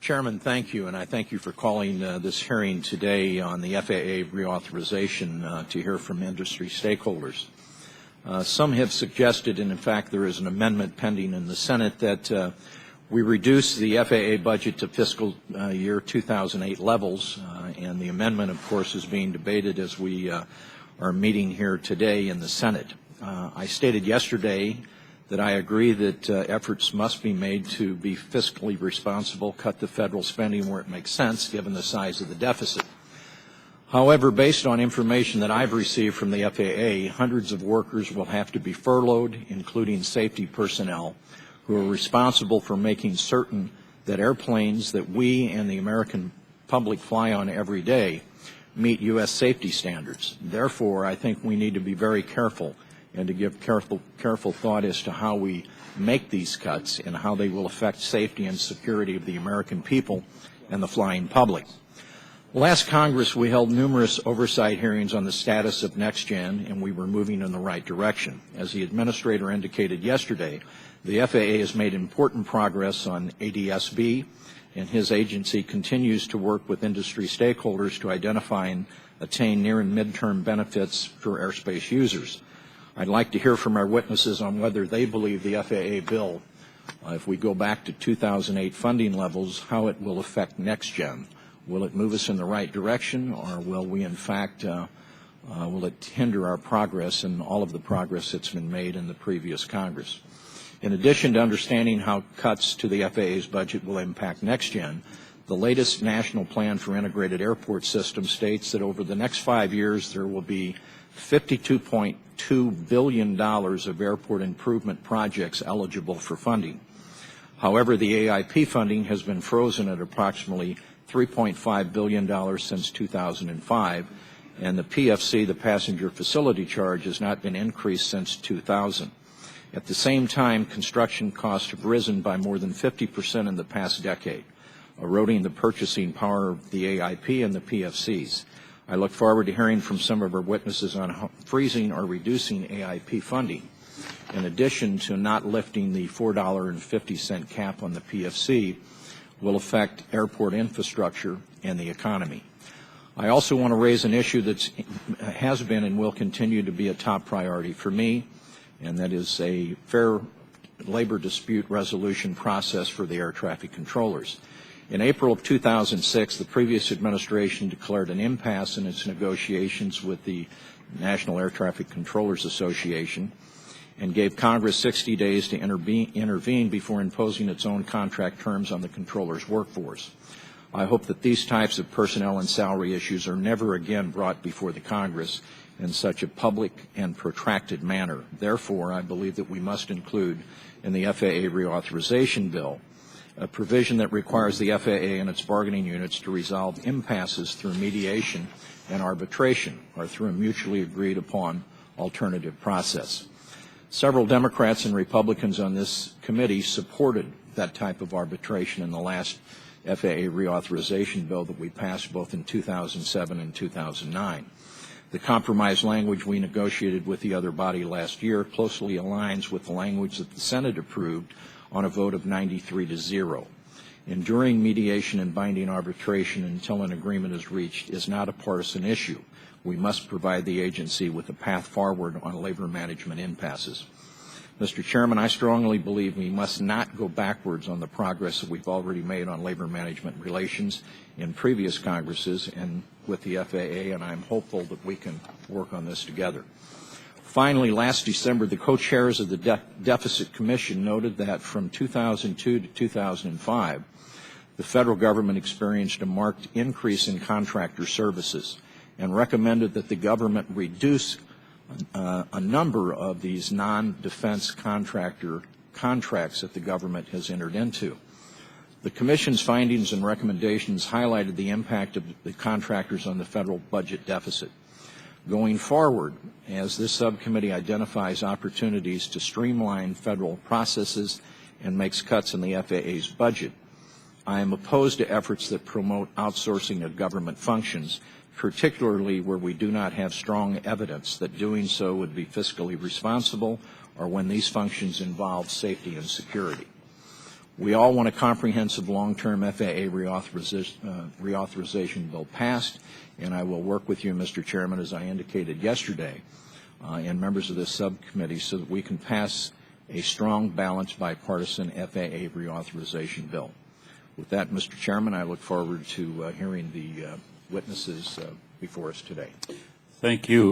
Chairman, thank you, and I thank you for calling this hearing today on the FAA reauthorization to hear from industry stakeholders. Some have suggested, and in fact there is an amendment pending in the Senate, that we reduce the FAA budget to fiscal year 2008 levels, and the amendment, of course, is being debated as we are meeting here today in the Senate. I stated yesterday that I agree that efforts must be made to be fiscally responsible, cut the federal spending where it makes sense, given the size of the deficit. However, based on information that I've received from the FAA, hundreds of workers will have to be furloughed, including safety personnel, who are responsible for making certain that airplanes that we and the American public fly on every day meet U.S. safety standards. Therefore, I think we need to be very careful and to give careful thought as to how we make these cuts and how they will affect safety and security of the American people and the flying public. Last Congress, we held numerous oversight hearings on the status of NextGen, and we were moving in the right direction. As the Administrator indicated yesterday, the FAA has made important progress on ADS-B, and his agency continues to work with industry stakeholders to identify and attain near and midterm benefits for airspace users. I'd like to hear from our witnesses on whether they believe the FAA bill, if we go back to 2008 funding levels, how it will affect NextGen. Will it move us in the right direction, or will we, in fact, will it hinder our progress and all of the progress that's been made in the previous Congress? In addition to understanding how cuts to the FAA's budget will impact NextGen, the latest National Plan for Integrated Airport System states that over the next 5 years there will be $52.2 billion of airport improvement projects eligible for funding. However, the AIP funding has been frozen at approximately $3.5 billion since 2005, and the PFC, the passenger facility charge, has not been increased since 2000. At the same time, construction costs have risen by more than 50% in the past decade, eroding the purchasing power of the AIP and the PFCs. I look forward to hearing from some of our witnesses on freezing or reducing AIP funding. In addition to not lifting the $4.50 cap on the PFC, will affect airport infrastructure and the economy. I also want to raise an issue that has been and will continue to be a top priority for me, and that is a fair labor dispute resolution process for the air traffic controllers. In April of 2006, the previous administration declared an impasse in its negotiations with the National Air Traffic Controllers Association and gave Congress 60 days to intervene before imposing its own contract terms on the controllers' workforce. I hope that these types of personnel and salary issues are never again brought before the Congress in such a public and protracted manner. Therefore, I believe that we must include in the FAA reauthorization bill a provision that requires the FAA and its bargaining units to resolve impasses through mediation and arbitration or through a mutually agreed upon alternative process. Several Democrats and Republicans on this committee supported that type of arbitration in the last FAA reauthorization bill that we passed both in 2007 and 2009. The compromise language we negotiated with the other body last year closely aligns with the language that the Senate approved on a vote of 93-0. Enduring mediation and binding arbitration until an agreement is reached is not a partisan issue. We must provide the agency with a path forward on labor management impasses. Mr. Chairman, I strongly believe we must not go backwards on the progress that we've already made on labor management relations in previous Congresses and with the FAA, and I'm hopeful that we can work on this together. Finally, last December, the co-chairs of the Deficit Commission noted that from 2002 to 2005, the federal government experienced a marked increase in contractor services and recommended that the government reduce a number of these non-defense contractor contracts that the government has entered into. The Commission's findings and recommendations highlighted the impact of the contractors on the federal budget deficit. Going forward, as this subcommittee identifies opportunities to streamline federal processes and makes cuts in the FAA's budget, I am opposed to efforts that promote outsourcing of government functions, particularly where we do not have strong evidence that doing so would be fiscally responsible or when these functions involve safety and security. We all want a comprehensive long-term FAA reauthorization bill passed, and I will work with you, Mr. Chairman, as I indicated yesterday, and members of this subcommittee, so that we can pass a strong, balanced, bipartisan FAA reauthorization bill. With that, Mr. Chairman, I look forward to hearing the witnesses before us today. Thank you.